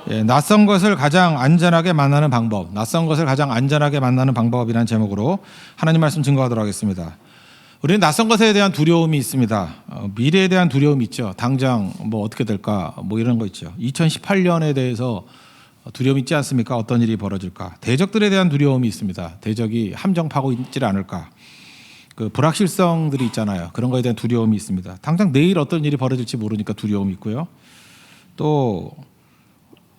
예, 낯선 것을 가장 안전하게 만나는 방법, 낯선 것을 가장 안전하게 만나는 방법이라는 제목으로 하나님 말씀 증거하도록 하겠습니다. 우리는 낯선 것에 대한 두려움이 있습니다. 미래에 대한 두려움이 있죠. 당장 뭐 어떻게 될까 뭐 이런 거 있죠. 2018년에 대해서 두려움이 있지 않습니까? 어떤 일이 벌어질까. 대적들에 대한 두려움이 있습니다. 대적이 함정 파고 있지 않을까. 그 불확실성들이 있잖아요. 그런 거에 대한 두려움이 있습니다. 당장 내일 어떤 일이 벌어질지 모르니까 두려움이 있고요. 또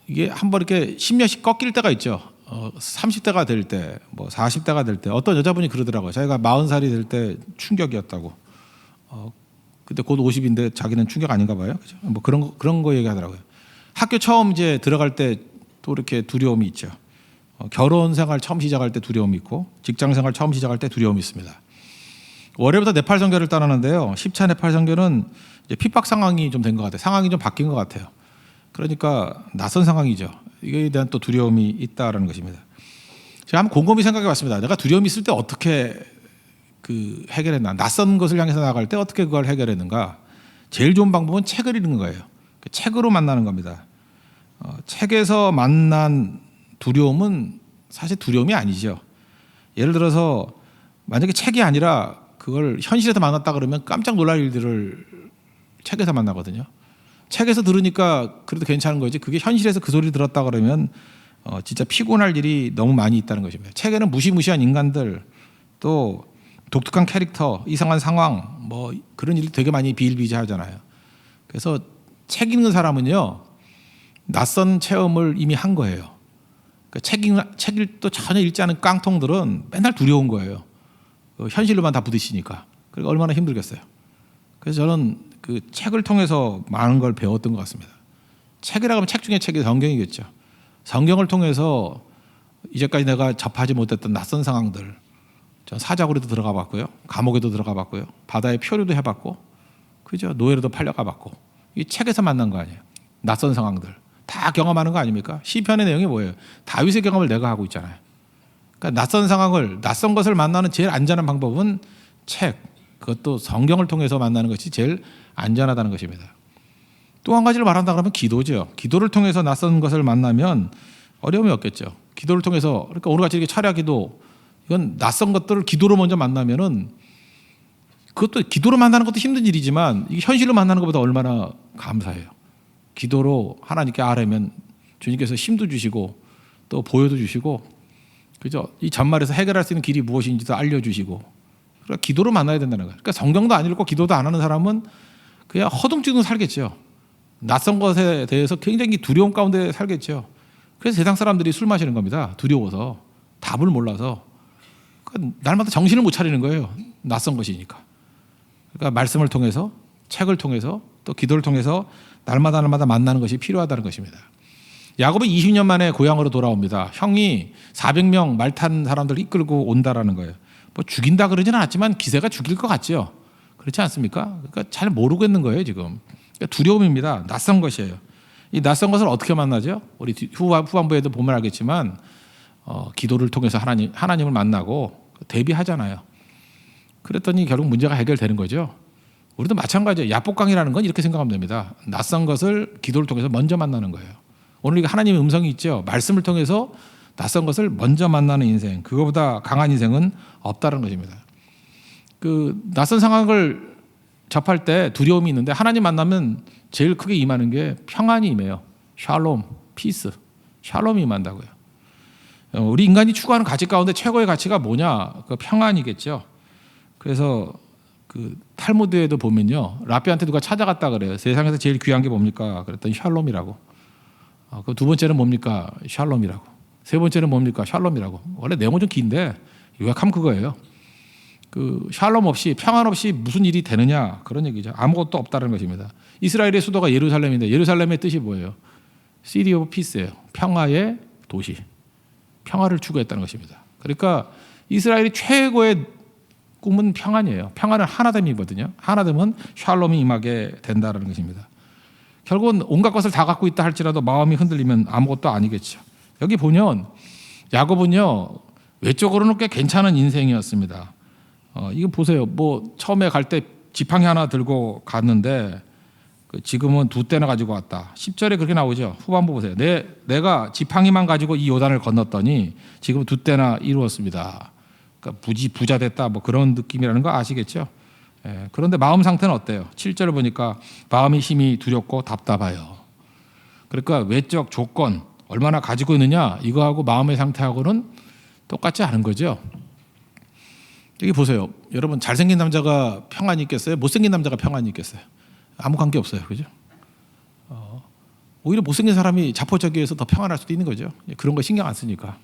이게 한번 이렇게 10년씩 꺾일 때가 있죠. 30대가 될 때, 뭐 40대가 될 때 어떤 여자분이 그러더라고요. 자기가 40살이 될 때 충격이었다고. 근데 곧 50인데 자기는 충격 아닌가 봐요. 그죠? 뭐 그런 거 얘기하더라고요. 학교 처음 이제 들어갈 때 또 이렇게 두려움이 있죠. 결혼 생활 처음 시작할 때 두려움이 있고, 직장 생활 처음 시작할 때 두려움이 있습니다. 월요일부터 네팔 선교를 떠나는데요. 10차 네팔 선교는 이제 핍박 상황이 좀 된 것 같아요. 상황이 좀 바뀐 것 같아요. 그러니까 낯선 상황이죠. 이거에 대한 또 두려움이 있다라는 것입니다. 제가 한번 곰곰이 생각해 봤습니다. 내가 두려움이 있을 때 어떻게 해결했나? 낯선 것을 향해서 나갈 때 어떻게 그걸 해결했는가? 제일 좋은 방법은 책을 읽는 거예요. 책으로 만나는 겁니다. 책에서 만난 두려움은 사실 두려움이 아니죠. 예를 들어서 만약에 책이 아니라 그걸 현실에서 만났다 그러면 깜짝 놀랄 일들을 책에서 만나거든요. 책에서 들으니까 그래도 괜찮은 거지. 그게 현실에서 그 소리 들었다 그러면 진짜 피곤할 일이 너무 많이 있다는 것입니다. 책에는 무시무시한 인간들, 또 독특한 캐릭터, 이상한 상황, 뭐 그런 일이 되게 많이 비일비재하잖아요. 그래서 책 읽는 사람은요, 낯선 체험을 이미 한 거예요. 그러니까 책을 또 전혀 읽지 않은 깡통들은 맨날 두려운 거예요. 현실로만 다 부딪히니까. 그러니까 얼마나 힘들겠어요. 그래서 저는 그 책을 통해서 많은 걸 배웠던 것 같습니다. 책이라고 하면 책 중에 책이 성경이겠죠. 성경을 통해서 이제까지 내가 접하지 못했던 낯선 상황들, 전 사자굴에도 들어가 봤고요, 감옥에도 들어가 봤고요, 바다에 표류도 해봤고, 그죠? 노예로도 팔려가 봤고, 이 책에서 만난 거 아니에요. 낯선 상황들 다 경험하는 거 아닙니까? 시편의 내용이 뭐예요? 다윗의 경험을 내가 하고 있잖아요. 그러니까 낯선 것을 만나는 제일 안전한 방법은 책, 그것도 성경을 통해서 만나는 것이 제일 안전하다는 것입니다. 또 한 가지를 말한다 그러면 기도죠. 기도를 통해서 낯선 것을 만나면 어려움이 없겠죠. 기도를 통해서, 그러니까 오늘같이 이렇게 철야 기도, 이건 낯선 것들을 기도로 먼저 만나면은, 그것도 기도로 만나는 것도 힘든 일이지만 이게 현실로 만나는 것보다 얼마나 감사해요. 기도로 하나님께 아뢰면 주님께서 힘도 주시고 또 보여도 주시고, 그죠? 이 전말에서 해결할 수 있는 길이 무엇인지도 알려주시고. 그러니까 기도로 만나야 된다는 거예요. 그러니까 성경도 안 읽고 기도도 안 하는 사람은 그냥 허둥지둥 살겠죠. 낯선 것에 대해서 굉장히 두려움 가운데 살겠죠. 그래서 세상 사람들이 술 마시는 겁니다. 두려워서, 답을 몰라서. 그러니까 날마다 정신을 못 차리는 거예요. 낯선 것이니까. 그러니까 말씀을 통해서, 책을 통해서, 또 기도를 통해서 날마다 만나는 것이 필요하다는 것입니다. 야곱은 20년 만에 고향으로 돌아옵니다. 형이 400명 말 탄 사람들을 이끌고 온다라는 거예요. 뭐 죽인다 그러지는 않았지만 기세가 죽일 것 같죠. 그렇지 않습니까? 그러니까 잘 모르고 있는 거예요 지금. 그러니까 두려움입니다. 낯선 것이에요. 이 낯선 것을 어떻게 만나죠? 우리 후반부에도 보면 알겠지만 기도를 통해서 하나님을 만나고 대비하잖아요. 그랬더니 결국 문제가 해결되는 거죠. 우리도 마찬가지예요. 야복강이라는 건 이렇게 생각하면 됩니다. 낯선 것을 기도를 통해서 먼저 만나는 거예요. 오늘 하나님의 음성이 있죠. 말씀을 통해서 낯선 것을 먼저 만나는 인생, 그거보다 강한 인생은 없다는 것입니다. 그 낯선 상황을 접할 때 두려움이 있는데 하나님 만나면 제일 크게 임하는 게 평안이 임해요. 샬롬, 피스, 샬롬이 임한다고요. 우리 인간이 추구하는 가치 가운데 최고의 가치가 뭐냐? 그 평안이겠죠. 그래서 그 탈무드에도 보면요, 랍비한테 누가 찾아갔다 그래요. 세상에서 제일 귀한 게 뭡니까? 그랬더니 샬롬이라고. 그 두 번째는 뭡니까? 샬롬이라고. 세 번째는 뭡니까? 샬롬이라고. 원래 내용은 좀 긴데 요약하면 그거예요. 그 샬롬 없이, 평안 없이 무슨 일이 되느냐, 그런 얘기죠. 아무것도 없다는 것입니다. 이스라엘의 수도가 예루살렘인데 예루살렘의 뜻이 뭐예요? City of Peace예요. 평화의 도시. 평화를 추구했다는 것입니다. 그러니까 이스라엘이 최고의 꿈은 평안이에요. 평안은 하나됨이거든요. 하나됨은 샬롬이 임하게 된다는 것입니다. 결국은 온갖 것을 다 갖고 있다 할지라도 마음이 흔들리면 아무것도 아니겠죠. 여기 보면 야곱은요, 외적으로는 꽤 괜찮은 인생이었습니다. 이거 보세요. 뭐 처음에 갈 때 지팡이 하나 들고 갔는데 지금은 두 떼나 가지고 왔다. 10절에 그렇게 나오죠. 후반부 보세요. 내가 지팡이만 가지고 이 요단을 건넜더니 지금 두 떼나 이루었습니다. 그러니까 부자 됐다 뭐 그런 느낌이라는 거 아시겠죠? 예, 그런데 마음 상태는 어때요? 7절을 보니까 마음이 힘이 두렵고 답답해요. 그러니까 외적 조건 얼마나 가지고 있느냐 이거하고 마음의 상태하고는 똑같지 않은 거죠. 여기 보세요. 여러분 잘생긴 남자가 평안이 있겠어요? 못생긴 남자가 평안이 있겠어요? 아무 관계 없어요. 그죠? 오히려 못생긴 사람이 자포자기해서 더 평안할 수도 있는 거죠. 그런 거 신경 안 쓰니까.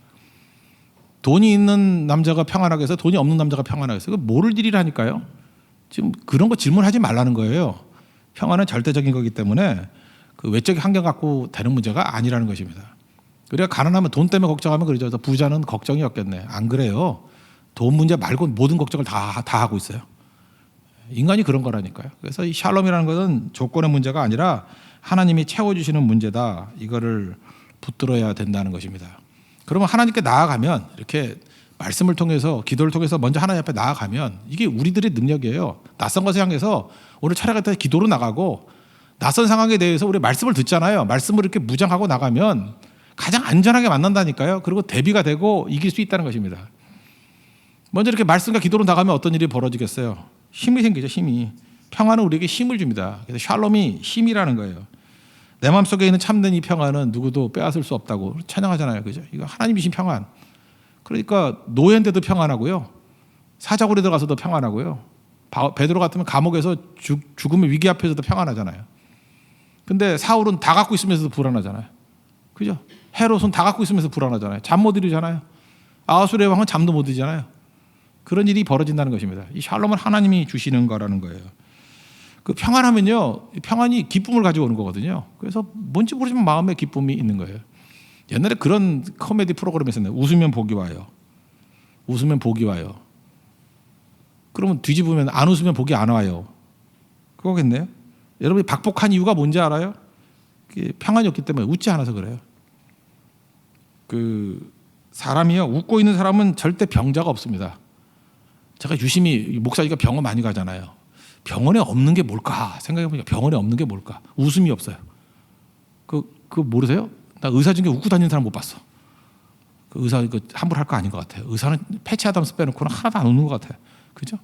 돈이 있는 남자가 평안하게 해서 돈이 없는 남자가 평안하게 해서 모를 일이라니까요. 지금 그런 거 질문하지 말라는 거예요. 평안은 절대적인 거기 때문에 그 외적인 환경 갖고 되는 문제가 아니라는 것입니다. 우리가 가난하면 돈 때문에 걱정하면 그러죠. 부자는 걱정이 없겠네. 안 그래요. 돈 문제 말고 모든 걱정을 다 하고 있어요. 인간이 그런 거라니까요. 그래서 이 샬롬이라는 것은 조건의 문제가 아니라 하나님이 채워주시는 문제다. 이거를 붙들어야 된다는 것입니다. 그러면 하나님께 나아가면 이렇게 말씀을 통해서 기도를 통해서 먼저 하나님 앞에 나아가면 이게 우리들의 능력이에요. 낯선 것을 향해서 오늘 차례가 때 기도로 나가고 낯선 상황에 대해서 우리 말씀을 듣잖아요. 말씀을 이렇게 무장하고 나가면 가장 안전하게 만난다니까요. 그리고 대비가 되고 이길 수 있다는 것입니다. 먼저 이렇게 말씀과 기도로 나가면 어떤 일이 벌어지겠어요? 힘이 생기죠. 힘이. 평안은 우리에게 힘을 줍니다. 그래서 샬롬이 힘이라는 거예요. 내 마음속에 있는 참된 이 평안은 누구도 빼앗을 수 없다고 찬양하잖아요. 그죠? 이거 하나님이신 평안. 그러니까 노예인데도 평안하고요. 사자굴에 들어가서도 평안하고요. 베드로 같으면 감옥에서 죽음의 위기 앞에서도 평안하잖아요. 근데 사울은 다 갖고 있으면서도 불안하잖아요. 그죠? 헤롯은 다 갖고 있으면서 불안하잖아요. 잠 못 이루잖아요. 아하수르의 왕은 잠도 못 이루잖아요. 그런 일이 벌어진다는 것입니다. 이 샬롬은 하나님이 주시는 거라는 거예요. 그 평안하면요, 평안이 기쁨을 가지고 오는 거거든요. 그래서 뭔지 모르지만 마음에 기쁨이 있는 거예요. 옛날에 그런 코미디 프로그램이 있었는데 웃으면 복이 와요. 웃으면 복이 와요. 그러면 뒤집으면 안 웃으면 복이 안 와요. 그거겠네요. 여러분이 박복한 이유가 뭔지 알아요? 평안이 없기 때문에 웃지 않아서 그래요. 그 사람이요, 웃고 있는 사람은 절대 병자가 없습니다. 제가 유심히 목사니까 병원 많이 가잖아요. 병원에 없는 게 뭘까 생각해보니까 병원에 없는 게 뭘까? 웃음이 없어요. 그거 모르세요? 나 의사 중에 웃고 다니는 사람 못 봤어. 그 의사 이거 함부로 할 거 아닌 것 같아요. 의사는 패치 아담스 빼놓고는 하나도 안 웃는 것 같아요. 그죠?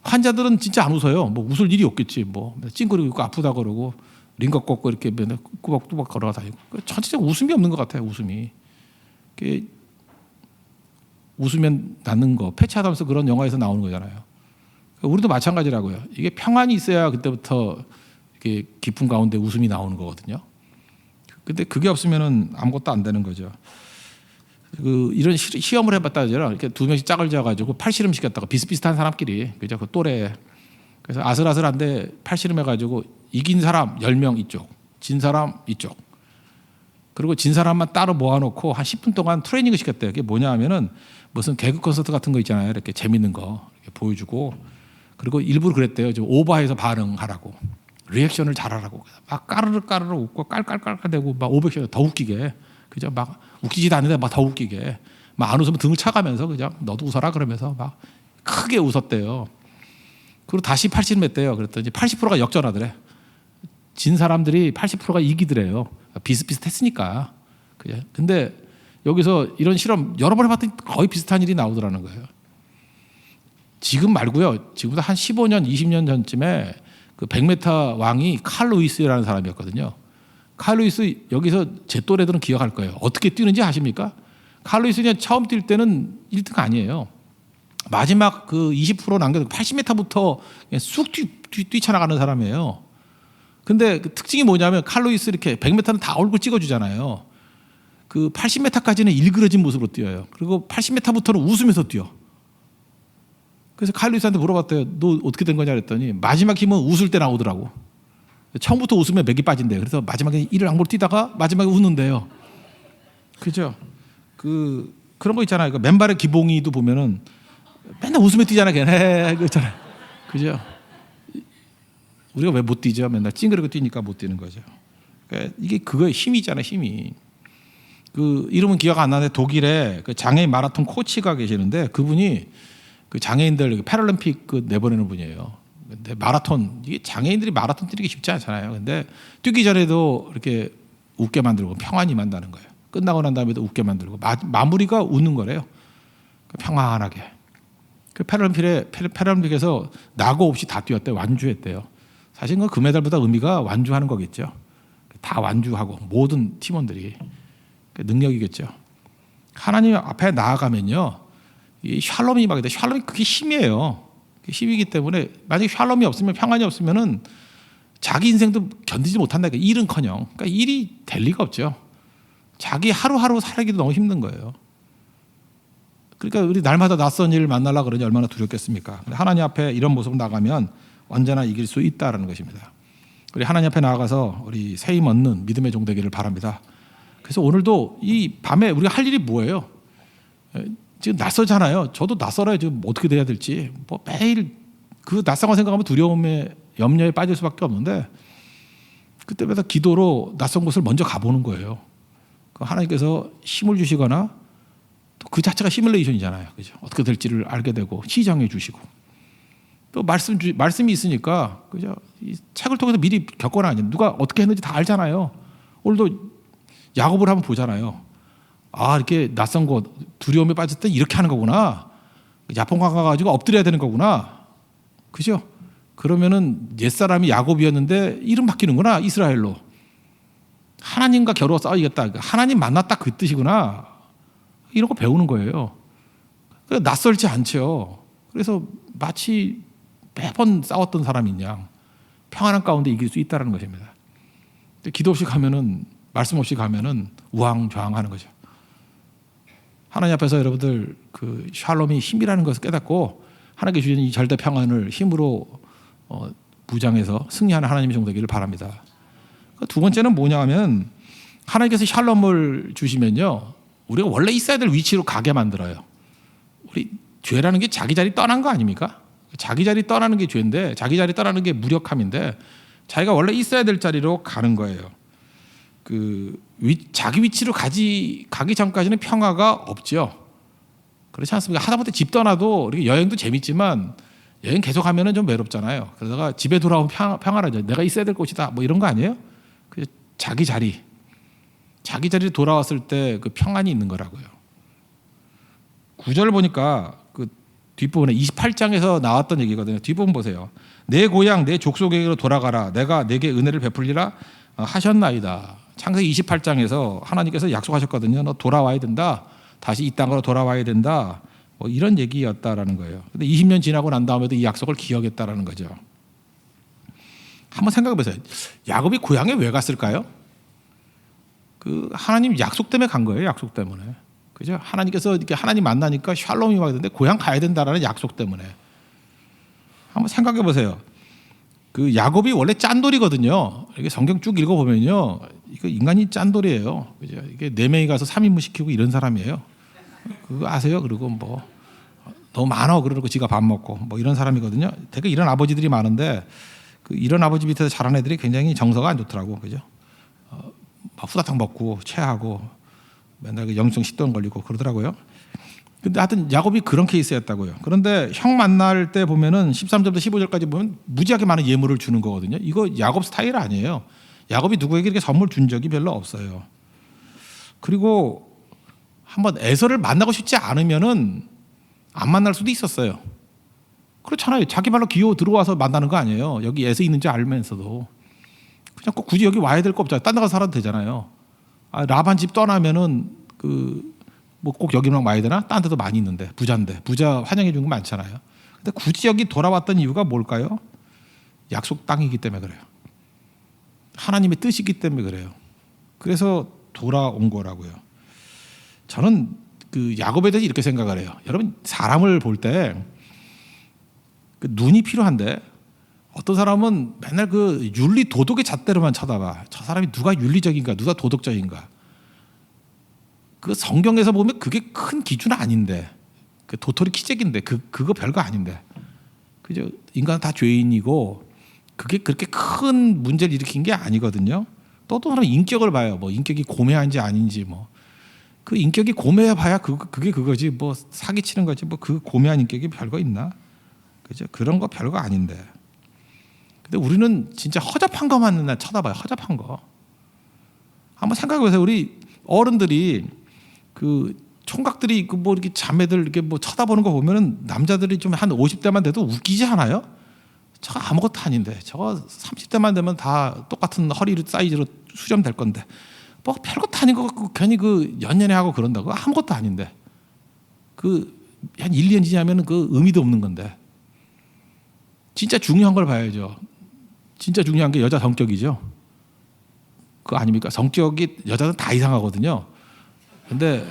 환자들은 진짜 안 웃어요. 뭐 웃을 일이 없겠지. 뭐 찡그리고 있고 아프다 그러고 링거 꽂고 이렇게 맨날 꾸벅꾸벅 걸어다니고 전체적으로 웃음이 없는 것 같아요. 웃음이. 웃으면 낫는 거. 패치 아담스 그런 영화에서 나오는 거잖아요. 우리도 마찬가지라고요. 이게 평안이 있어야 그때부터 이렇게 깊은 가운데 웃음이 나오는 거거든요. 근데 그게 없으면은 아무것도 안 되는 거죠. 이런 시험을 해봤다잖아요. 이렇게 두 명씩 짝을 지어가지고 팔씨름 시켰다가 비슷비슷한 사람끼리 그죠? 그 또래. 그래서 아슬아슬한데 팔씨름 해가지고 이긴 사람 10명 이쪽, 진 사람 이쪽. 그리고 진 사람만 따로 모아놓고 한 10분 동안 트레이닝을 시켰대요. 그게 뭐냐 하면은 무슨 개그 콘서트 같은 거 있잖아요. 이렇게 재밌는 거 이렇게 보여주고. 그리고 일부러 그랬대요. 좀 오버해서 반응하라고. 리액션을 잘하라고. 막 까르르 웃고 깔깔깔깔대고 막 오버액션 더 웃기게. 그죠? 막 웃기지도 않는데 막 더 웃기게. 막 안 웃으면 등을 차가면서 그죠? 너도 웃어라 그러면서 막 크게 웃었대요. 그리고 다시 80 냈대요. 그랬더니 80%가 역전하더래. 진 사람들이 80%가 이기더래요. 비슷비슷했으니까. 그죠? 근데 여기서 이런 실험 여러 번 해봤더니 거의 비슷한 일이 나오더라는 거예요. 지금 말고요. 지금부터 한 15년, 20년 전쯤에 그 100m 왕이 칼 루이스라는 사람이었거든요. 칼 루이스 여기서 제 또래들은 기억할 거예요. 어떻게 뛰는지 아십니까? 칼 루이스는 처음 뛸 때는 1등 아니에요. 마지막 그 20% 남겨두고 80m부터 쑥 뛰쳐나가는 사람이에요. 근데 그 특징이 뭐냐면 칼 루이스 이렇게 100m는 다 얼굴 찍어주잖아요. 그 80m까지는 일그러진 모습으로 뛰어요. 그리고 80m부터는 웃으면서 뛰어. 그래서 칼 루이스한테 물어봤대요. 너 어떻게 된 거냐 그랬더니 마지막 힘은 웃을 때 나오더라고. 처음부터 웃으면 맥이 빠진대요. 그래서 마지막에 이를 악물고 뛰다가 마지막에 웃는데요. 그죠? 그런 거 있잖아요. 그 맨발의 기봉이도 보면은 맨날 웃으며 뛰잖아요. 걔네 그거 있잖아요. 그죠? 우리가 왜 못 뛰죠? 맨날 찡그리고 뛰니까 못 뛰는 거죠. 그러니까 이게 그거의 힘이 있잖아요. 힘이. 그 이름은 기억 안 나는데 독일에 그 장애인 마라톤 코치가 계시는데 그분이 그 장애인들 패럴림픽 그 내보내는 분이에요. 근데 마라톤, 이게 장애인들이 마라톤 뛰기 쉽지 않잖아요. 근데 뛰기 전에도 이렇게 웃게 만들고 평안히 만다는 거예요. 끝나고 난 다음에도 웃게 만들고 마무리가 웃는 거래요. 평안하게. 그 패럴림픽에서 낙오 없이 다 뛰었대요. 완주했대요. 사실 그 금메달보다 의미가 완주하는 거겠죠. 다 완주하고 모든 팀원들이 능력이겠죠. 하나님 앞에 나아가면요, 이 샬롬이 막 있다. 샬롬이 그게 힘이에요. 힘이기 때문에 만약에 샬롬이 없으면, 평안이 없으면은 자기 인생도 견디지 못한다. 일은커녕, 그러니까 일이 될 리가 없죠. 자기 하루하루 살기도 너무 힘든 거예요. 그러니까 우리 날마다 낯선 일을 만나려 그러니 얼마나 두렵겠습니까? 근데 하나님 앞에 이런 모습으로 나가면 언제나 이길 수 있다라는 것입니다. 우리 하나님 앞에 나아가서 우리 새 힘 얻는 믿음의 종 되기를 바랍니다. 그래서 오늘도 이 밤에 우리가 할 일이 뭐예요? 지금 낯설잖아요. 저도 낯설어요. 지금 어떻게 돼야 될지. 뭐 매일 그 낯선 거 생각하면 두려움에, 염려에 빠질 수밖에 없는데, 그때마다 기도로 낯선 곳을 먼저 가보는 거예요. 하나님께서 힘을 주시거나 또 그 자체가 시뮬레이션이잖아요. 그죠? 어떻게 될지를 알게 되고 시정해 주시고, 또 말씀이 있으니까, 그죠? 이 책을 통해서 미리 겪거나 아니면 누가 어떻게 했는지 다 알잖아요. 오늘도 야곱을 한번 보잖아요. 아, 이렇게 낯선 곳, 두려움에 빠질 때 이렇게 하는 거구나. 야폰강 가가지고 엎드려야 되는 거구나. 그죠? 그러면은 옛사람이 야곱이었는데 이름 바뀌는구나, 이스라엘로. 하나님과 겨루어 싸우겠다. 하나님 만났다, 그 뜻이구나. 이런 거 배우는 거예요. 낯설지 않죠. 그래서 마치 매번 싸웠던 사람인 양 평안한 가운데 이길 수 있다는 것입니다. 기도 없이 가면은, 말씀 없이 가면은 우왕좌왕하는 거죠. 하나님 앞에서 여러분들 그 샬롬이 힘이라는 것을 깨닫고 하나님께 주신 이 절대 평안을 힘으로 무장해서 승리하는 하나님의 종 되기를 바랍니다. 두 번째는 뭐냐 하면, 하나님께서 샬롬을 주시면요, 우리가 원래 있어야 될 위치로 가게 만들어요. 우리 죄라는 게 자기 자리 떠난 거 아닙니까? 자기 자리 떠나는 게 죄인데, 자기 자리 떠나는 게 무력함인데, 자기가 원래 있어야 될 자리로 가는 거예요. 자기 위치로 가기 전까지는 평화가 없죠. 그렇지 않습니까? 하다못해 집 떠나도 이렇게 여행도 재밌지만 여행 계속하면은 좀 외롭잖아요. 그러다가 집에 돌아오면 평화라죠. 내가 있어야 될 곳이다. 뭐 이런 거 아니에요? 자기 자리로 돌아왔을 때 그 평안이 있는 거라고요. 9절 보니까 그 뒷부분에 28장에서 나왔던 얘기거든요. 뒷부분 보세요. 내 고향 내 족속에게로 돌아가라. 내가 내게 은혜를 베풀리라 하셨나이다. 창세기 28장에서 하나님께서 약속하셨거든요. 너 돌아와야 된다. 다시 이 땅으로 돌아와야 된다. 뭐 이런 얘기였다라는 거예요. 근데 20년 지나고 난 다음에도 이 약속을 기억했다라는 거죠. 한번 생각해 보세요. 야곱이 고향에 왜 갔을까요? 그 하나님 약속 때문에 간 거예요. 약속 때문에. 그죠? 하나님께서 이렇게 하나님 만나니까 샬롬이 막 되는데 고향 가야 된다라는 약속 때문에. 한번 생각해 보세요. 그 야곱이 원래 짠돌이거든요. 이게 성경 쭉 읽어 보면요, 이거 인간이 짠돌이에요. 그죠? 이게 네 명이 가서 3인분 시키고 이런 사람이에요. 그거 아세요? 그리고 뭐 너무 많어 그러고 지가 밥 먹고 뭐 이런 사람이거든요. 되게 이런 아버지들이 많은데, 이런 아버지 밑에서 자란 애들이 굉장히 정서가 안 좋더라고. 그죠? 막 후다닥 먹고 체하고 맨날 그 영성 식도염 걸리고 그러더라고요. 근데 하여튼 야곱이 그런 케이스였다고요. 그런데 형 만날 때 보면은 13절부터 15절까지 보면 무지하게 많은 예물을 주는 거거든요. 이거 야곱 스타일 아니에요. 야곱이 누구에게 이렇게 선물 준 적이 별로 없어요. 그리고 한번 에서를 만나고 싶지 않으면은 안 만날 수도 있었어요. 그렇잖아요. 자기 말로 기어 들어와서 만나는 거 아니에요. 여기 에서 있는지 알면서도 그냥 꼭 굳이 여기 와야 될 거 없잖아요. 딴 데 가서 살아도 되잖아요. 라반 집 떠나면은 뭐 꼭 여기만 와야 되나? 딴 데도 많이 있는데, 부자 환영해 준 거 많잖아요. 근데 굳이 여기 돌아왔던 이유가 뭘까요? 약속 땅이기 때문에 그래요. 하나님의 뜻이기 때문에 그래요. 그래서 돌아온 거라고요. 저는 그 야곱에 대해서 이렇게 생각을 해요. 여러분, 사람을 볼 때 그 눈이 필요한데, 어떤 사람은 맨날 그 윤리 도덕의 잣대로만 쳐다봐. 저 사람이 누가 윤리적인가, 누가 도덕적인가. 그 성경에서 보면 그게 큰 기준은 아닌데, 그 도토리 키재기인데 그거 별거 아닌데, 그죠? 인간은 다 죄인이고 그게 그렇게 큰 문제를 일으킨 게 아니거든요. 또 하나 인격을 봐요. 뭐 인격이 고매한지 아닌지, 뭐 그 인격이 고매해 봐야 그게 그거지. 뭐 사기치는 거지. 뭐 그 고매한 인격이 별거 있나? 그죠? 그런 거 별거 아닌데. 근데 우리는 진짜 허접한 것만 맨날 쳐다봐요. 허접한 거. 한번 생각해보세요. 우리 어른들이 그 총각들이 뭐 이렇게 자매들 이렇게 뭐 쳐다보는 거 보면은 남자들이 좀 한 50대만 돼도 웃기지 않아요? 저거 아무것도 아닌데 저거 30대만 되면 다 똑같은 허리 사이즈로 수렴될 건데 뭐 별것도 아닌 것 같고 괜히 그 연연해 하고 그런다고 아무것도 아닌데 그 한 1, 2년 지나면 그 의미도 없는 건데 진짜 중요한 걸 봐야죠. 진짜 중요한 게 여자 성격이죠. 그거 아닙니까? 성격이 여자는 다 이상하거든요. 근데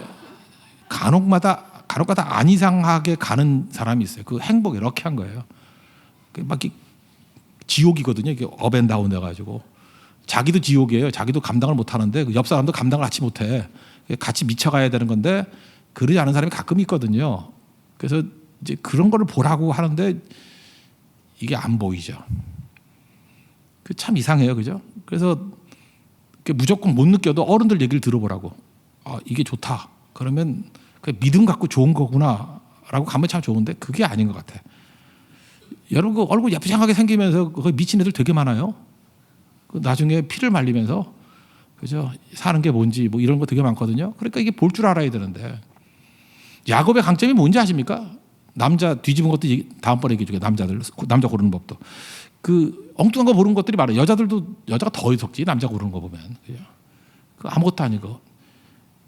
간혹가다 안 이상하게 가는 사람이 있어요. 그 행복 이렇게 한 거예요. 막 지옥이거든요. 이게 업앤다운 돼가지고 자기도 지옥이에요. 자기도 감당을 못 하는데 그 옆 사람도 감당을 같이 못 해. 같이 미쳐가야 되는 건데 그러지 않은 사람이 가끔 있거든요. 그래서 이제 그런 거를 보라고 하는데 이게 안 보이죠. 그 참 이상해요, 그죠? 그래서 무조건 못 느껴도 어른들 얘기를 들어보라고. 아, 이게 좋다. 그러면 믿음 갖고 좋은 거구나라고 가면 참 좋은데 그게 아닌 것 같아. 여러분 그 얼굴 예쁘장하게 생기면서 미친 애들 되게 많아요. 나중에 피를 말리면서 그죠? 사는 게 뭔지 뭐 이런 거 되게 많거든요. 그러니까 이게 볼 줄 알아야 되는데 야곱의 강점이 뭔지 아십니까? 남자 뒤집은 것도 다음번에 얘기해 줄게요. 남자 고르는 법도 그 엉뚱한 거 모르는 것들이 많아요. 여자가 더 속지 남자 고르는 거 보면 그죠? 그 아무것도 아니고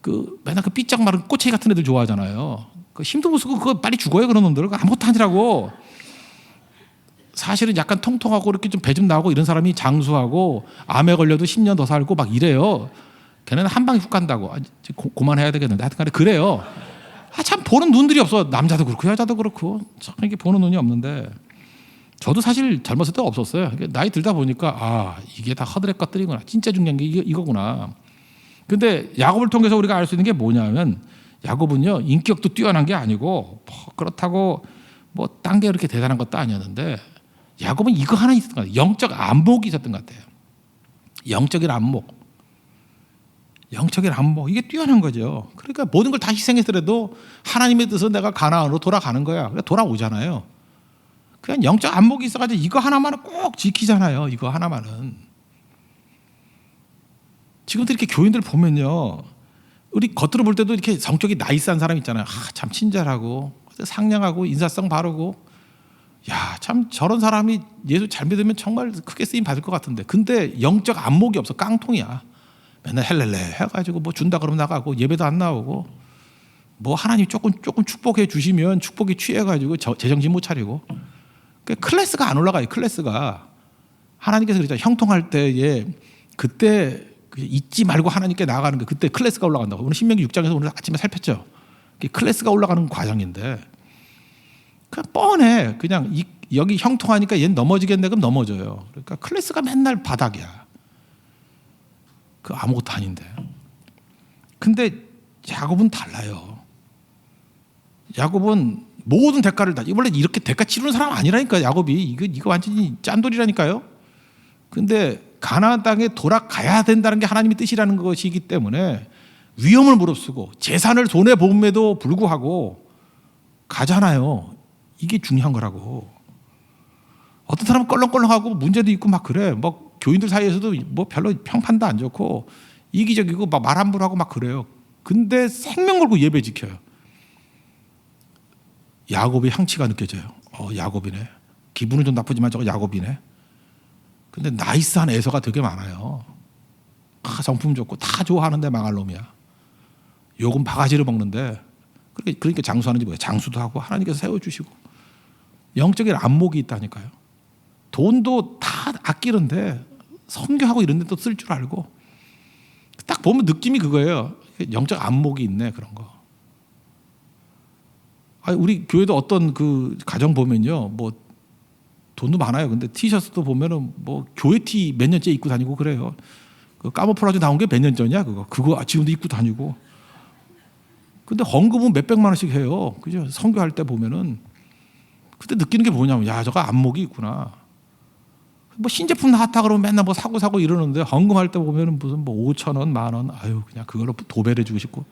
그 맨날 그 삐짝 마른 꼬챙이 같은 애들 좋아하잖아요. 그 힘도 못 쓰고 그거 빨리 죽어요 그런 놈들. 아무것도 아니라고. 사실은 약간 통통하고 이렇게 좀 배 좀 나오고 이런 사람이 장수하고 암에 걸려도 10년 더 살고 막 이래요. 걔네는 한 방에 훅 간다고. 그만해야 되겠는데 하여튼간에 그래요. 참 보는 눈들이 없어. 남자도 그렇고 여자도 그렇고 참 이렇게 보는 눈이 없는데 저도 사실 젊었을 때 없었어요. 나이 들다 보니까 아 이게 다 허드렛 것들이구나. 진짜 중요한 게 이거구나. 근데 야곱을 통해서 우리가 알 수 있는 게 뭐냐면 야곱은요 인격도 뛰어난 게 아니고 뭐 그렇다고 뭐 딴 게 그렇게 대단한 것도 아니었는데 야곱은 이거 하나 있었던 것 같아요. 영적 안목이 있었던 것 같아요. 영적인 안목. 이게 뛰어난 거죠. 그러니까 모든 걸 다 희생했더라도 하나님의 뜻은 내가 가나안으로 돌아가는 거야. 그러니까 돌아오잖아요. 그냥 영적 안목이 있어가지고 이거 하나만은 꼭 지키잖아요. 이거 하나만은. 지금도 이렇게 교인들 보면요. 우리 겉으로 볼 때도 이렇게 성격이 나이스한 사람 있잖아요. 참 친절하고 상냥하고 인사성 바르고 야, 참 저런 사람이 예수 잘 믿으면 정말 크게 쓰임 받을 것 같은데 근데 영적 안목이 없어. 깡통이야. 맨날 헬렐레 해가지고 뭐 준다 그러면 나가고 예배도 안 나오고 뭐 하나님 조금 축복해 주시면 축복에 취해가지고 제정신 못 차리고 클래스가 안 올라가요. 클래스가 하나님께서 그러죠. 형통할 때에 그때 잊지 말고 하나님께 나아가는 게 그때 클래스가 올라간다고. 오늘 신명기 6장에서 오늘 아침에 살폈죠. 클래스가 올라가는 과정인데 그냥 뻔해. 그냥 여기 형통하니까 얘는 넘어지겠네 그럼 넘어져요. 그러니까 클래스가 맨날 바닥이야. 그 아무것도 아닌데. 근데 야곱은 달라요. 야곱은 모든 대가를 다 원래 이렇게 대가 치르는 사람 아니라니까. 야곱이 이거 완전히 짠돌이라니까요. 근데 가나안 땅에 돌아가야 된다는 게 하나님의 뜻이라는 것이기 때문에 위험을 무릅쓰고 재산을 손해 봄에도 불구하고 가잖아요. 이게 중요한 거라고. 어떤 사람은 껄렁껄렁하고 문제도 있고 막 그래. 뭐 교인들 사이에서도 뭐 별로 평판도 안 좋고 이기적이고 막 말 함부로 하고 막 그래요. 근데 생명 걸고 예배 지켜요. 야곱의 향취가 느껴져요. 야곱이네. 기분은 좀 나쁘지만 저거 야곱이네. 근데 나이스한 에서가 되게 많아요. 성품 좋고 다 좋아하는데 망할 놈이야. 욕은 바가지를 먹는데 그러니까 장수하는지 뭐예요. 장수도 하고 하나님께서 세워주시고 영적인 안목이 있다니까요. 돈도 다 아끼는데 선교하고 이런 데 또 쓸 줄 알고 딱 보면 느낌이 그거예요. 영적 안목이 있네 그런 거. 우리 교회도 어떤 그 가정 보면요. 뭐 돈도 많아요. 근데 티셔츠도 보면은 뭐 교회 티 몇 년째 입고 다니고 그래요. 그 까모플라즈 나온 게 몇 년 전이야 그거 지금도 입고 다니고. 근데 헌금은 몇백만 원씩 해요. 그죠? 선교할 때 보면은 그때 느끼는 게 뭐냐면 야 저거 안목이 있구나. 뭐 신제품 나왔다 그러면 맨날 뭐 사고 이러는데 헌금할 때 보면은 무슨 뭐 5천 원, 만 원, 아유 그냥 그걸로 도배를 해주고 싶고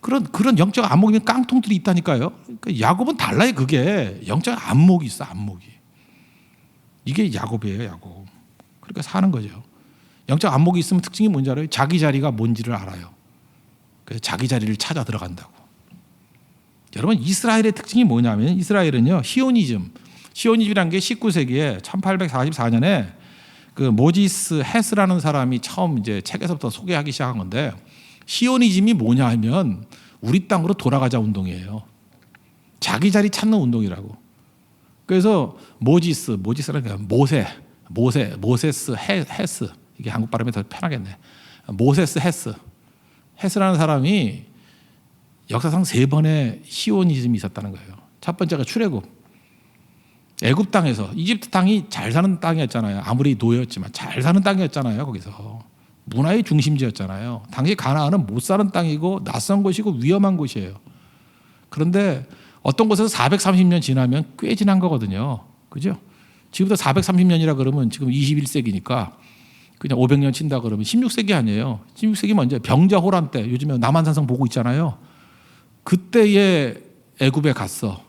그런 영적 안목이면 깡통들이 있다니까요. 그러니까 야곱은 달라요. 그게 영적 안목이 있어. 안목이 이게 야곱이에요, 야곱. 그러니까 사는 거죠. 영적 안목이 있으면 특징이 뭔지 알아요? 자기 자리가 뭔지를 알아요. 그래서 자기 자리를 찾아 들어간다고. 여러분, 이스라엘의 특징이 뭐냐면, 이스라엘은요, 시오니즘이라는 게 19세기에 1844년에 그 모지스 헤스라는 사람이 처음 이제 책에서부터 소개하기 시작한 건데, 시오니즘이 뭐냐 하면 우리 땅으로 돌아가자 운동이에요. 자기 자리 찾는 운동이라고. 그래서 모지스라는 게 모세스 헤스, 이게 한국 발음이 더 편하겠네. 모세스 헤스라는 사람이 역사상 3번의 시오니즘이 있었다는 거예요. 첫 번째가 출애굽. 애굽 땅에서, 이집트 땅이 잘 사는 땅이었잖아요. 아무리 노예였지만 잘 사는 땅이었잖아요. 거기서 문화의 중심지였잖아요. 당시 가나안은 못 사는 땅이고 낯선 곳이고 위험한 곳이에요. 그런데 어떤 곳에서 430년 지나면 꽤 지난 거거든요. 그죠? 지금부터 430년이라 그러면 지금 21세기니까 그냥 500년 친다 그러면 16세기 아니에요. 16세기 먼저 병자호란 때, 요즘에 남한산성 보고 있잖아요. 그때에 애굽에 갔어.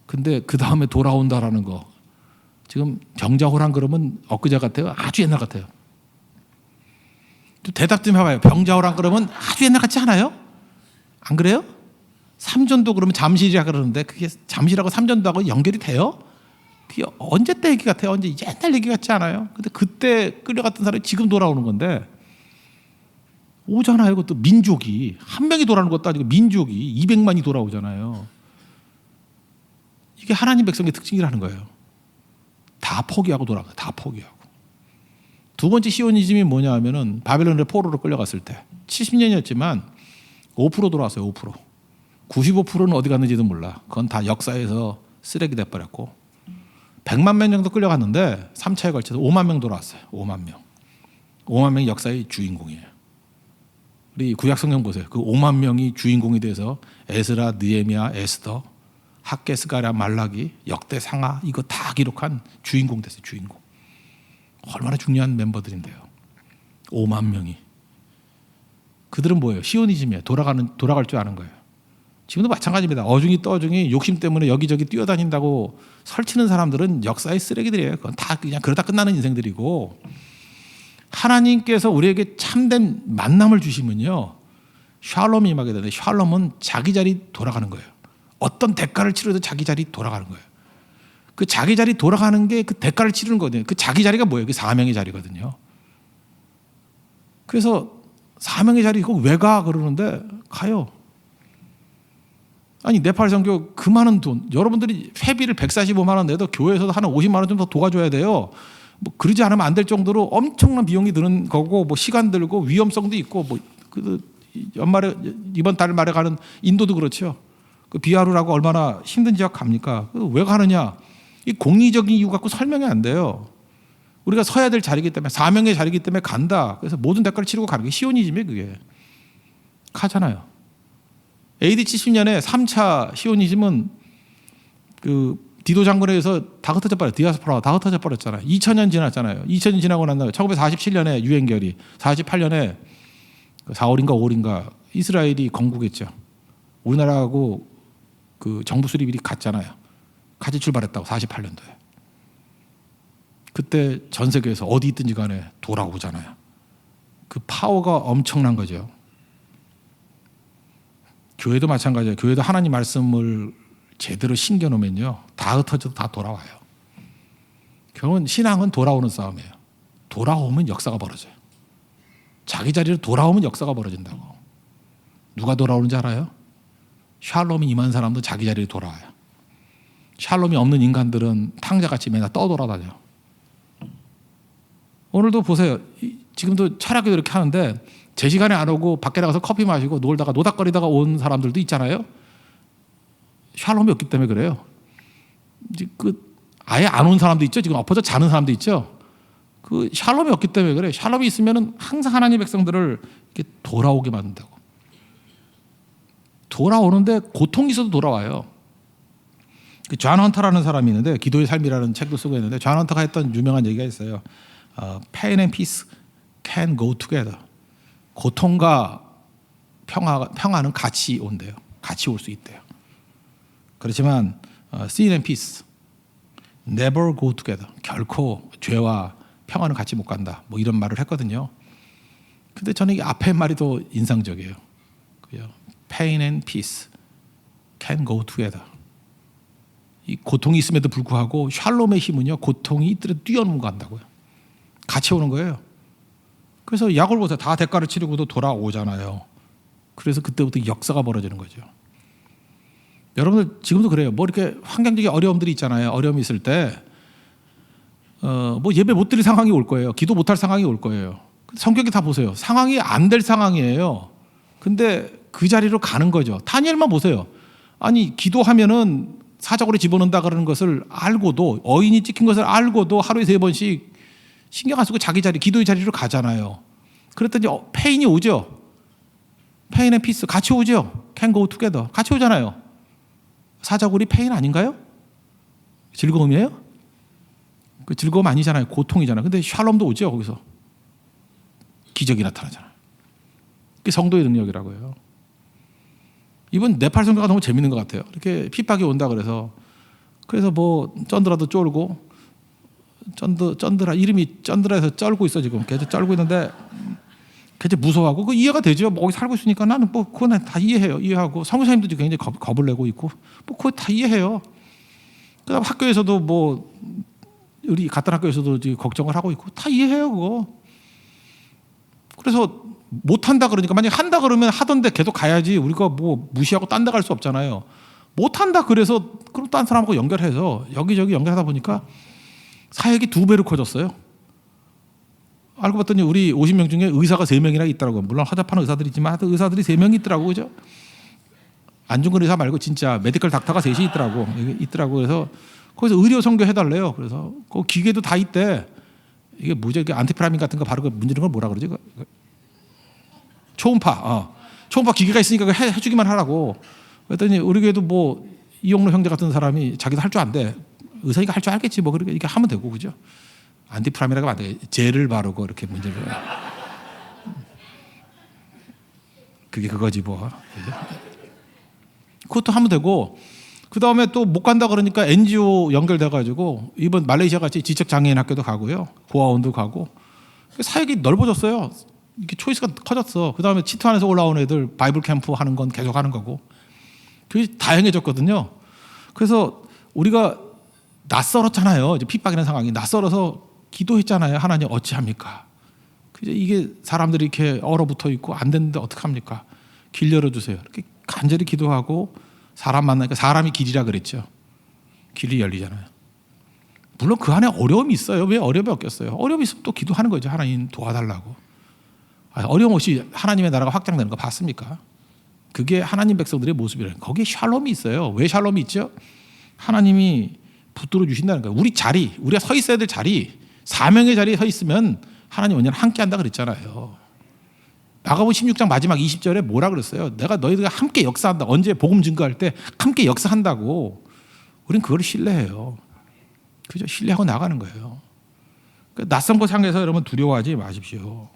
근데 그 다음에 돌아온다라는 거. 지금 병자호란 그러면 엊그제 같아요? 아주 옛날 같아요. 좀 대답 좀 해봐요. 병자호란 그러면 아주 옛날 같지 않아요? 안 그래요? 삼전도 그러면 잠시라 그러는데 그게 잠시라고 삼전도하고 연결이 돼요? 그게 언제 때 얘기 같아요? 언제 옛날 얘기 같지 않아요? 근데 그때 끌려갔던 사람이 지금 돌아오는 건데 오잖아요. 그것도 민족이 한 명이 돌아오는 것도 아니고 민족이 200만이 돌아오잖아요. 이게 하나님 백성의 특징이라는 거예요. 다 포기하고 돌아가요. 다 포기하고. 두 번째 시오니즘이 뭐냐 하면은 바벨론의 포로로 끌려갔을 때 70년이었지만 5% 돌아왔어요. 5%. 95%는 어디 갔는지도 몰라. 그건 다 역사에서 쓰레기 돼버렸고 100만 명 정도 끌려갔는데 3차에 걸쳐서 5만 명 돌아왔어요. 5만 명. 5만 명이 역사의 주인공이에요. 우리 구약성경 보세요. 그 5만 명이 주인공이 돼서 에스라, 느헤미야, 에스더, 학개, 스가랴, 말라기, 역대, 상하 이거 다 기록한 주인공 됐어요. 주인공. 얼마나 중요한 멤버들인데요. 5만 명이. 그들은 뭐예요? 시오니즘이에요. 돌아갈 줄 아는 거예요. 지금도 마찬가지입니다. 어중이 떠중이 욕심 때문에 여기저기 뛰어다닌다고 설치는 사람들은 역사의 쓰레기들이에요. 그건 다 그냥 그러다 끝나는 인생들이고, 하나님께서 우리에게 참된 만남을 주시면요, 샬롬이 임하게 되는데, 샬롬은 자기 자리 돌아가는 거예요. 어떤 대가를 치르도 자기 자리 돌아가는 거예요. 그 자기 자리 돌아가는 게 그 대가를 치르는 거거든요. 그 자기 자리가 뭐예요? 그 사명의 자리거든요. 그래서 사명의 자리 이거 왜 가? 그러는데 가요. 아니 네팔 선교 그 많은 돈, 여러분들이 회비를 145만 원 내도 교회에서도 한 50만 원 좀 더 도와줘야 돼요. 뭐 그러지 않으면 안 될 정도로 엄청난 비용이 드는 거고, 뭐 시간 들고 위험성도 있고, 뭐 그 연말에 이번 달 말에 가는 인도도 그렇죠. 그 비하루라고 얼마나 힘든 지역 갑니까? 왜 가느냐? 이 공리적인 이유 갖고 설명이 안 돼요. 우리가 서야 될 자리이기 때문에, 사명의 자리이기 때문에 간다. 그래서 모든 대가를 치르고 가는 게 시오니즘이에요. 그게 가잖아요. AD 70년에 3차 시오니즘은 그 디도 장군에 의해서 다 흩어져 버렸어요. 디아스포라가 다 흩어져 버렸잖아요. 2000년 지났잖아요. 2000년 지나고 난 다음에 1947년에 유엔결의, 48년에 4월인가 5월인가 이스라엘이 건국했죠. 우리나라하고 그 정부 수립일이 같잖아요. 같이 출발했다고 48년도에. 그때 전 세계에서 어디 있든지 간에 돌아오잖아요. 그 파워가 엄청난 거죠. 교회도 마찬가지예요. 교회도 하나님 말씀을 제대로 신겨놓으면요, 다 흩어져도 다 돌아와요. 결국은 신앙은 돌아오는 싸움이에요. 돌아오면 역사가 벌어져요. 자기 자리로 돌아오면 역사가 벌어진다고. 누가 돌아오는지 알아요? 샬롬이 임한 사람도 자기 자리로 돌아와요. 샬롬이 없는 인간들은 탕자같이 맨날 떠돌아다녀. 오늘도 보세요. 지금도 철학교도 이렇게 하는데 제 시간에 안 오고 밖에 나가서 커피 마시고 놀다가 노닥거리다가 온 사람들도 있잖아요. 샬롬이 없기 때문에 그래요. 이제 그 아예 안 온 사람도 있죠. 지금 엎어져 자는 사람도 있죠. 그 샬롬이 없기 때문에 그래요. 샬롬이 있으면은 항상 하나님의 백성들을 이렇게 돌아오게 만든다고. 돌아오는데 고통이 있어도 돌아와요. 그 존 헌터라는 사람이 있는데, 기도의 삶이라는 책도 쓰고 있는데, 존 헌터가 했던 유명한 얘기가 있어요. Pain and peace can go together. 고통과 평화는 같이 온대요. 같이 올 수 있대요. 그렇지만 sin and peace, never go together. 결코 죄와 평안은 같이 못 간다. 뭐 이런 말을 했거든요. 근데 저는 이 앞에 말이 더 인상적이에요. pain and peace can go together. 이 고통이 있음에도 불구하고 샬롬의 힘은요, 고통이 있더라도 뛰어넘어간다고요. 같이 오는 거예요. 그래서 약을 보세요. 다 대가를 치르고도 돌아오잖아요. 그래서 그때부터 역사가 벌어지는 거죠. 여러분들 지금도 그래요. 뭐 이렇게 환경적인 어려움들이 있잖아요. 어려움이 있을 때 뭐 예배 못 드릴 상황이 올 거예요. 기도 못 할 상황이 올 거예요. 성경에 다 보세요. 상황이 안 될 상황이에요. 근데 그 자리로 가는 거죠. 다니엘만 보세요. 아니 기도하면은 사자굴에 집어넣는다 그러는 것을 알고도, 어인이 찍힌 것을 알고도 하루에 3번씩 신경 안 쓰고 자기 자리, 기도의 자리로 가잖아요. 그랬더니 페인이 오죠. 페인 앤 피스 같이 오죠. can go together 같이 오잖아요. 사자굴이 페인 아닌가요? 즐거움이에요? 그 즐거움 아니잖아요. 고통이잖아요. 근데 샬롬도 오죠. 거기서 기적이 나타나잖아요. 그게 성도의 능력이라고요. 이번 네팔 선교가 너무 재밌는 것 같아요. 이렇게 핍박이 온다 그래서 뭐 쩐드라도 쫄고, 쩐드라 이름이 쩐드라에서 쩔고 있어 지금. 계속 쩔고 있는데 굉장히 무서워하고 그 이해가 되죠. 뭐 거기 살고 있으니까 나는 뭐 그건 다 이해해요. 이해하고 선교사님도 굉장히 겁을 내고 있고 뭐 그거 다 이해해요. 그다음 학교에서도 뭐 우리 같은 학교에서도 걱정을 하고 있고 다 이해해요 그거. 그래서 못한다 그러니까 만약 한다 그러면 하던데 계속 가야지. 우리가 뭐 무시하고 딴 데 갈 수 없잖아요. 못한다 그래서 그럼 딴 사람하고 연결해서 여기저기 연결하다 보니까 사역이 2배로 커졌어요. 알고 봤더니 우리 50명 중에 의사가 3명이나 있더라고요. 물론 허접한 의사들이 있지만 의사들이 3명이 있더라고요. 그죠? 안중근 의사 말고 진짜 메디컬 닥터가 3이 있더라고. 그래서 거기서 의료 선교 해달래요. 그래서 그 기계도 다 있대. 이게 뭐죠? 이게 안티프라민 같은 거 바르고 문지르는 걸 뭐라 그러지? 초음파. 초음파 기계가 있으니까 해주기만 하라고. 그랬더니 우리 교회도 뭐 이용로 형제 같은 사람이 자기도 할 줄 안대. 의사니까 할 줄 알겠지. 뭐 그렇게 이렇게 하면 되고 그죠? 안티프라민이라고 하면 안 돼. 젤을 바르고 이렇게 문제를. 그게 그거지 뭐. 그것도 하면 되고. 그 다음에 또 못 간다 그러니까 NGO 연결돼가지고 이번 말레이시아 같이 지적장애인 학교도 가고요. 고아원도 가고. 사역이 넓어졌어요. 이렇게 초이스가 커졌어. 그 다음에 치트 안에서 올라온 애들 바이블 캠프 하는 건 계속 하는 거고. 그게 다양해졌거든요. 그래서 우리가 낯설었잖아요. 이제 핍박이라는 상황이 낯설어서 기도했잖아요. 하나님 어찌합니까? 이게 사람들이 이렇게 얼어붙어 있고 안 되는데 어떡합니까? 길 열어주세요. 이렇게 간절히 기도하고 사람 만나니까 사람이 길이라 그랬죠. 길이 열리잖아요. 물론 그 안에 어려움이 있어요. 왜 어려움이 없겠어요? 어려움이 있으면 또 기도하는 거죠. 하나님 도와달라고. 어려움 없이 하나님의 나라가 확장되는 거 봤습니까? 그게 하나님 백성들의 모습이라는 거예요. 거기에 샬롬이 있어요. 왜 샬롬이 있죠? 하나님이 붙들어 주신다는 거예요. 우리 자리, 우리가 서 있어야 될 자리, 사명의 자리에 서 있으면 하나님 언제나 함께 한다 그랬잖아요. 마가복음 16장 마지막 20절에 뭐라 그랬어요? 내가 너희들과 함께 역사한다. 언제 복음 증거할 때 함께 역사한다고. 우린 그걸 신뢰해요. 그죠? 신뢰하고 나가는 거예요. 그러니까 낯선 곳 향해서 여러분 두려워하지 마십시오.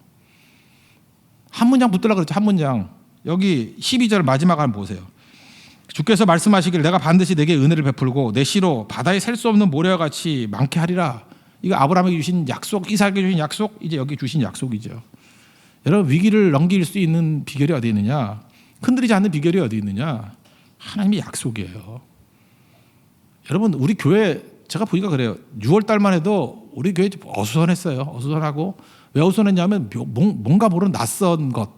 한 문장 붙들라 그랬죠. 한 문장. 여기 12절 마지막 한번 보세요. 주께서 말씀하시길 내가 반드시 내게 은혜를 베풀고 내 씨로 바다에 셀 수 없는 모래와 같이 많게 하리라. 이거 아브라함에게 주신 약속, 이삭에게 주신 약속, 이제 여기 주신 약속이죠. 여러분 위기를 넘길 수 있는 비결이 어디 있느냐? 흔들리지 않는 비결이 어디 있느냐? 하나님의 약속이에요. 여러분 우리 교회 제가 보니까 그래요. 6월 달만 해도 우리 교회 어수선했어요. 어수선하고 왜 어수선했냐면 뭔가 모르는 낯선 것,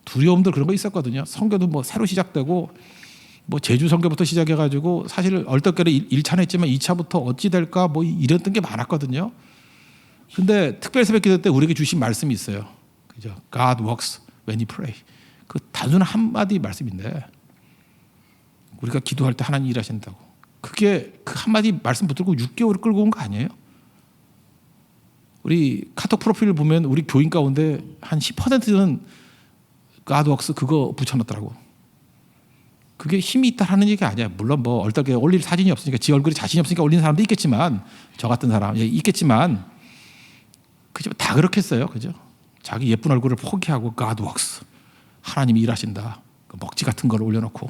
두려움들 그런 거 있었거든요. 선교도 뭐 새로 시작되고 뭐 제주 선교부터 시작해가지고 사실 얼떨결에 1차는 했지만 2차부터 어찌 될까 뭐 이랬던 게 많았거든요. 근데 특별 새벽 기도 때 우리에게 주신 말씀이 있어요. 그죠? God works when you pray. 그 단순한 한마디 말씀인데 우리가 기도할 때 하나님 일하신다고. 그게 그 한마디 말씀 붙들고 6개월을 끌고 온 거 아니에요? 우리 카톡 프로필을 보면 우리 교인 가운데 한 10%는 God works 그거 붙여놨더라고. 그게 힘이 있다라는 얘기가 아니야. 물론 뭐 얼떨결에 올릴 사진이 없으니까 지 얼굴이 자신이 없으니까 올리는 사람도 있겠지만 저 같은 사람 있겠지만 그죠? 다 그렇겠어요. 그죠? 자기 예쁜 얼굴을 포기하고 God works. 하나님이 일하신다. 그 먹지 같은 걸 올려놓고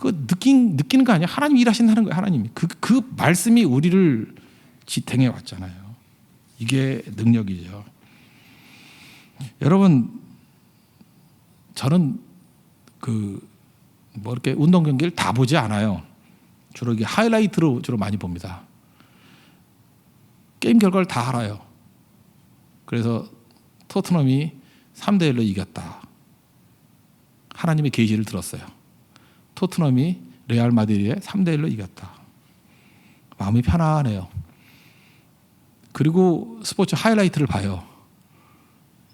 느끼는 거 아니야? 하나님 일하신다는 거예요. 하나님이 그 말씀이 우리를 지탱해 왔잖아요. 이게 능력이죠. 여러분, 저는 이렇게 운동 경기를 다 보지 않아요. 주로 이게 하이라이트로 주로 많이 봅니다. 게임 결과를 다 알아요. 그래서 토트넘이 3대1로 이겼다. 하나님의 계시를 들었어요. 토트넘이 레알 마드리드에 3대1로 이겼다. 마음이 편안해요. 그리고 스포츠 하이라이트를 봐요.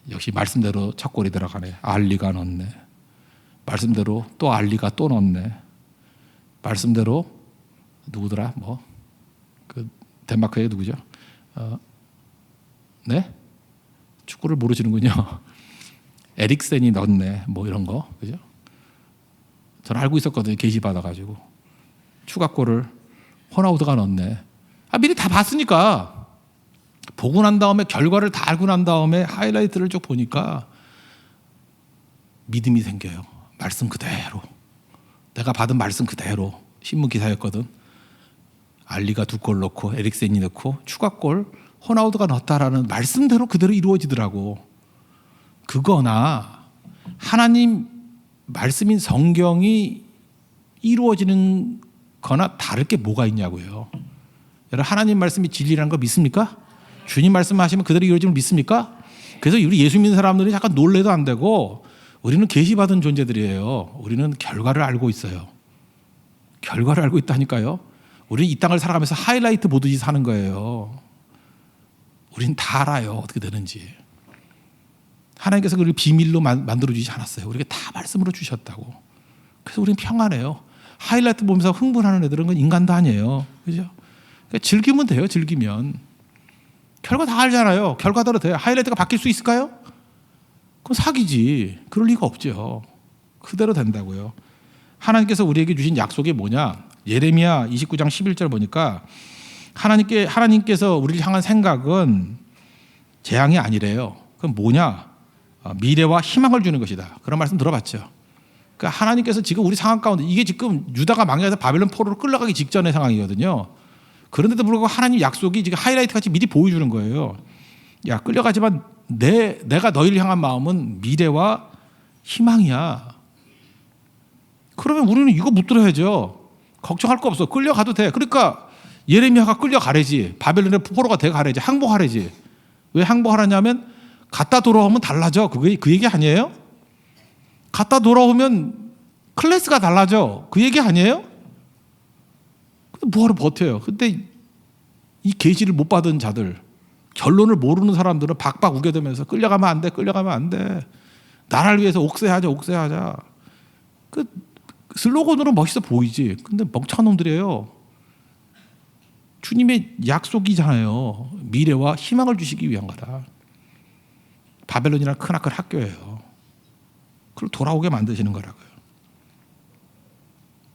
역시 말씀대로 첫 골이 들어가네. 알리가 넣네. 말씀대로 또 알리가 또 넣네. 말씀대로 누구더라? 덴마크의 누구죠? 네? 축구를 모르시는군요. 에릭센이 넣네. 이런 거. 그죠? 저는 알고 있었거든요. 게시 받아가지고. 추가골을 호나우드가 넣네. 미리 다 봤으니까. 보고 난 다음에 결과를 다 알고 난 다음에 하이라이트를 쭉 보니까 믿음이 생겨요. 말씀 그대로. 내가 받은 말씀 그대로. 신문 기사였거든. 알리가 2골 넣고 에릭센이 넣고 추가골 호나우드가 넣었다라는 말씀대로 그대로 이루어지더라고. 그거나 하나님 말씀인 성경이 이루어지는 거나 다를 게 뭐가 있냐고요. 여러분, 하나님 말씀이 진리라는 거 믿습니까? 주님 말씀하시면 그대로 이루어지는 걸 믿습니까? 그래서 우리 예수 믿는 사람들이 잠깐 놀래도 안 되고, 우리는 계시받은 존재들이에요. 우리는 결과를 알고 있어요. 결과를 알고 있다니까요. 우리는 이 땅을 살아가면서 하이라이트 보듯이 사는 거예요. 우리는 다 알아요. 어떻게 되는지. 하나님께서 그걸 비밀로 만들어주지 않았어요. 우리에게 다 말씀으로 주셨다고. 그래서 우리는 평안해요. 하이라이트 보면서 흥분하는 애들은 건 인간도 아니에요. 그죠? 그러니까 즐기면 돼요. 즐기면. 결과 다 알잖아요. 결과대로 돼요. 하이라이트가 바뀔 수 있을까요? 그건 사기지. 그럴 리가 없죠. 그대로 된다고요. 하나님께서 우리에게 주신 약속이 뭐냐? 예레미야 29장 11절 보니까 하나님께서 우리를 향한 생각은 재앙이 아니래요. 그건 뭐냐? 미래와 희망을 주는 것이다. 그런 말씀 들어봤죠. 그러니까 하나님께서 지금 우리 상황 가운데, 이게 지금 유다가 망해서 바벨론 포로로 끌려가기 직전의 상황이거든요. 그런데도 불구하고 하나님 약속이 지금 하이라이트 같이 미리 보여주는 거예요. 야, 끌려가지만 내가 너희를 향한 마음은 미래와 희망이야. 그러면 우리는 이거 묻들어야죠. 걱정할 거 없어. 끌려가도 돼. 그러니까 예레미야가 끌려가래지. 바벨론의 포로가 돼 가래지. 항복하래지. 왜 항복하라냐면 갔다 돌아오면 달라져. 그 얘기 아니에요? 갔다 돌아오면 클래스가 달라져. 그 얘기 아니에요? 근데 뭐하러 버텨요? 근데 이 계시를 못 받은 자들, 결론을 모르는 사람들은 박박 우겨대면서 끌려가면 안 돼, 끌려가면 안 돼. 나라를 위해서 옥세하자, 옥세하자. 그 슬로건으로 멋있어 보이지. 근데 멍청한 놈들이에요. 주님의 약속이잖아요. 미래와 희망을 주시기 위한 거다. 바벨론이라는 크나큰 학교예요. 그걸 돌아오게 만드시는 거라고요.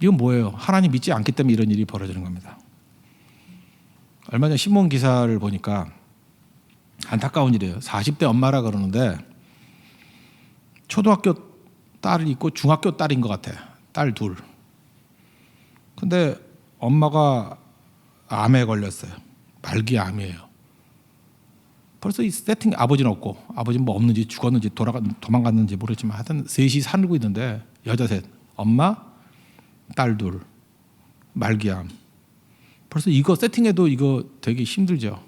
이건 뭐예요? 하나님 믿지 않기 때문에 이런 일이 벌어지는 겁니다. 얼마 전 신문 기사를 보니까 안타까운 일이에요. 40대 엄마라 그러는데 초등학교 딸이 있고 중학교 딸인 것 같아요. 딸 둘. 근데 엄마가 암에 걸렸어요. 말기 암이에요. 벌써 이 세팅, 아버지는 없고, 아버지는 뭐 없는지 죽었는지 도망갔는지 모르겠지만 하여튼 셋이 살고 있는데, 여자 셋, 엄마, 딸 둘, 말기암. 벌써 이거 세팅해도 이거 되게 힘들죠.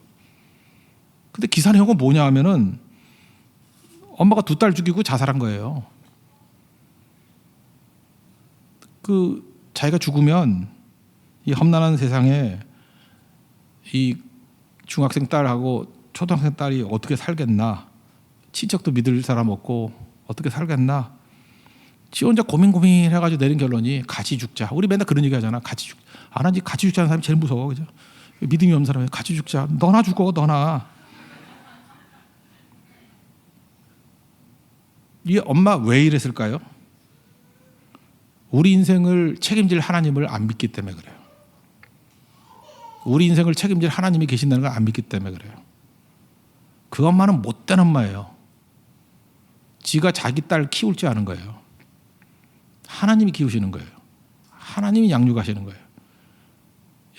근데 기사 내용은 뭐냐 하면은 엄마가 2딸 죽이고 자살한 거예요. 자기가 죽으면 이 험난한 세상에 이 중학생 딸하고 초등학생 딸이 어떻게 살겠나, 친척도 믿을 사람 없고 어떻게 살겠나, 지 혼자 고민해가지고 내린 결론이 같이 죽자. 우리 맨날 그런 얘기 하잖아. 같이 죽자. 안 하지. 같이 죽자는 사람이 제일 무서워. 그죠? 믿음이 없는 사람이 같이 죽자. 너나 죽어, 너나. 이 엄마 왜 이랬을까요? 우리 인생을 책임질 하나님을 안 믿기 때문에 그래요. 우리 인생을 책임질 하나님이 계신다는 걸 안 믿기 때문에 그래요. 그 엄마는 못된 엄마예요. 지가 자기 딸 키울 줄 아는 거예요. 하나님이 키우시는 거예요. 하나님이 양육하시는 거예요.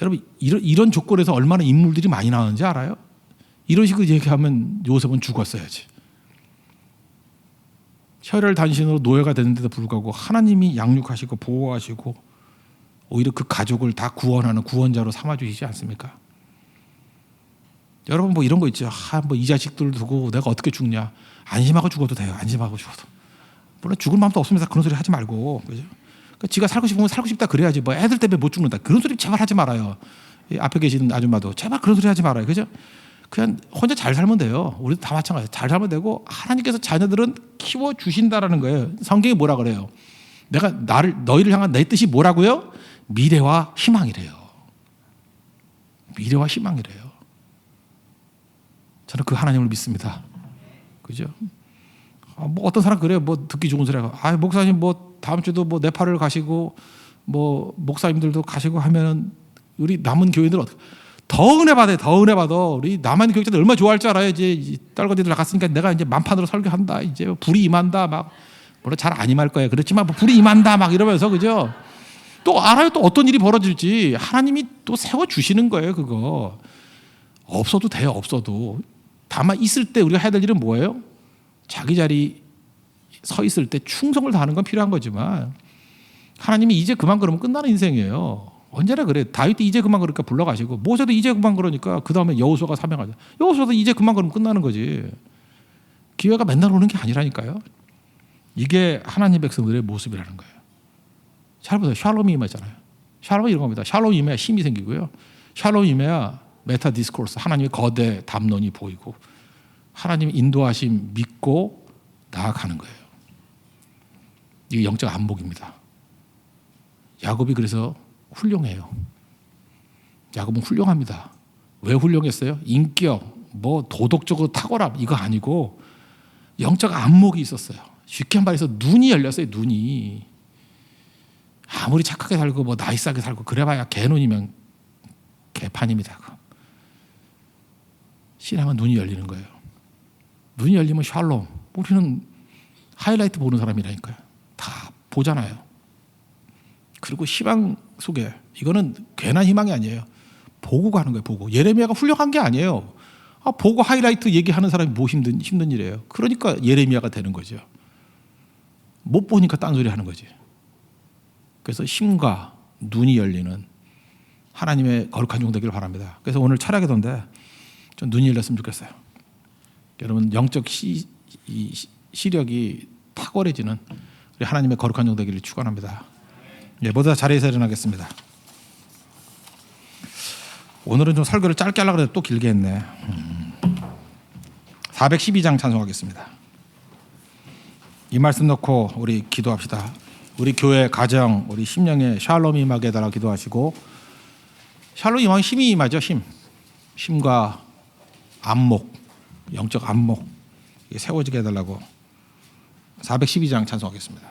여러분 이런 조건에서 얼마나 인물들이 많이 나오는지 알아요? 이런 식으로 얘기하면 요셉은 죽었어야지. 혈혈단신으로 노예가 됐는데도 불구하고 하나님이 양육하시고 보호하시고 오히려 그 가족을 다 구원하는 구원자로 삼아주시지 않습니까? 여러분 뭐 이런 거 있죠. 뭐 이 자식들 두고 내가 어떻게 죽냐. 안심하고 죽어도 돼요. 안심하고 죽어도. 물론 죽을 마음도 없으면서 그런 소리 하지 말고, 그죠? 그러니까 지가 살고 싶으면 살고 싶다 그래야지. 뭐 애들 때문에 못 죽는다 그런 소리 제발 하지 말아요. 앞에 계시는 아줌마도 제발 그런 소리 하지 말아요. 그죠? 그냥 혼자 잘 살면 돼요. 우리도 다 마찬가지예요. 잘 살면 되고 하나님께서 자녀들은 키워 주신다라는 거예요. 성경이 뭐라 그래요? 내가 너희를 향한 내 뜻이 뭐라고요? 미래와 희망이래요. 미래와 희망이래요. 저는 그 하나님을 믿습니다. 그죠? 뭐 어떤 사람 그래요. 뭐 듣기 좋은 소리가. 목사님 뭐 다음 주도 뭐 네팔을 가시고 뭐 목사님들도 가시고 하면은 우리 남은 교인들 더 은혜 받아요. 더 은혜 받아. 우리 남한 교육자들 얼마나 좋아할 줄 알아요. 이제 딸거지들 나갔으니까 내가 이제 만판으로 설교한다. 이제 불이 임한다. 막 물론 잘 안 임할 거예요. 그렇지만 뭐 불이 임한다. 막 이러면서 그죠? 또 알아요. 또 어떤 일이 벌어질지 하나님이 또 세워 주시는 거예요. 그거 없어도 돼요. 없어도 다만 있을 때 우리가 해야 될 일은 뭐예요? 자기 자리 서 있을 때 충성을 다하는 건 필요한 거지만 하나님이 이제 그만 그러면 끝나는 인생이에요. 언제나 그래. 다윗도 이제 그만 그러니까 불러가시고 모세도 이제 그만 그러니까 그 다음에 여호수아가 사명하죠. 여호수아도 이제 그만 그러면 끝나는 거지. 기회가 맨날 오는 게 아니라니까요. 이게 하나님 백성들의 모습이라는 거예요. 잘 보세요. 샬롬이 임하잖아요. 샬롬이 이런 겁니다. 샬롬이 임해야 힘이 생기고요. 샬롬이 임해야 메타 디스코르스 하나님의 거대 담론이 보이고 하나님 인도하심 믿고 나아가는 거예요. 이게 영적 안목입니다. 야곱이 그래서 훌륭해요. 야곱은 훌륭합니다. 왜 훌륭했어요? 인격, 뭐 도덕적으로 탁월함 이거 아니고 영적 안목이 있었어요. 쉽게 말해서 눈이 열렸어요. 눈이. 아무리 착하게 살고 뭐 나이스하게 살고 그래봐야 개눈이면 개판입니다. 신앙은 눈이 열리는 거예요. 눈이 열리면 샬롬. 우리는 하이라이트 보는 사람이라니까요. 다 보잖아요. 그리고 희망 속에 이거는 괜한 희망이 아니에요. 보고 가는 거예요. 보고. 예레미야가 훌륭한 게 아니에요. 보고 하이라이트 얘기하는 사람이 뭐 힘든 일이에요. 그러니까 예레미야가 되는 거죠. 못 보니까 딴소리 하는 거지. 그래서 힘과 눈이 열리는 하나님의 거룩한 종 되기를 바랍니다. 그래서 오늘 철학이던데 좀 눈이 열렸으면 좋겠어요. 여러분 영적 시력이 탁월해지는 우리 하나님의 거룩한 종 되기를 축원합니다. 모두 다 자리에서 일어나겠습니다. 오늘은 좀 설교를 짧게 하려고 해도 또 길게 했네. 412장 찬송하겠습니다. 이 말씀 놓고 우리 기도합시다. 우리 교회 가정 우리 심령에 샬롬이 임하게 해달라 기도하시고 샬롬 임하면 힘이 임하죠. 힘과 안목, 영적 안목 세워지게 해달라고 412장 찬송하겠습니다.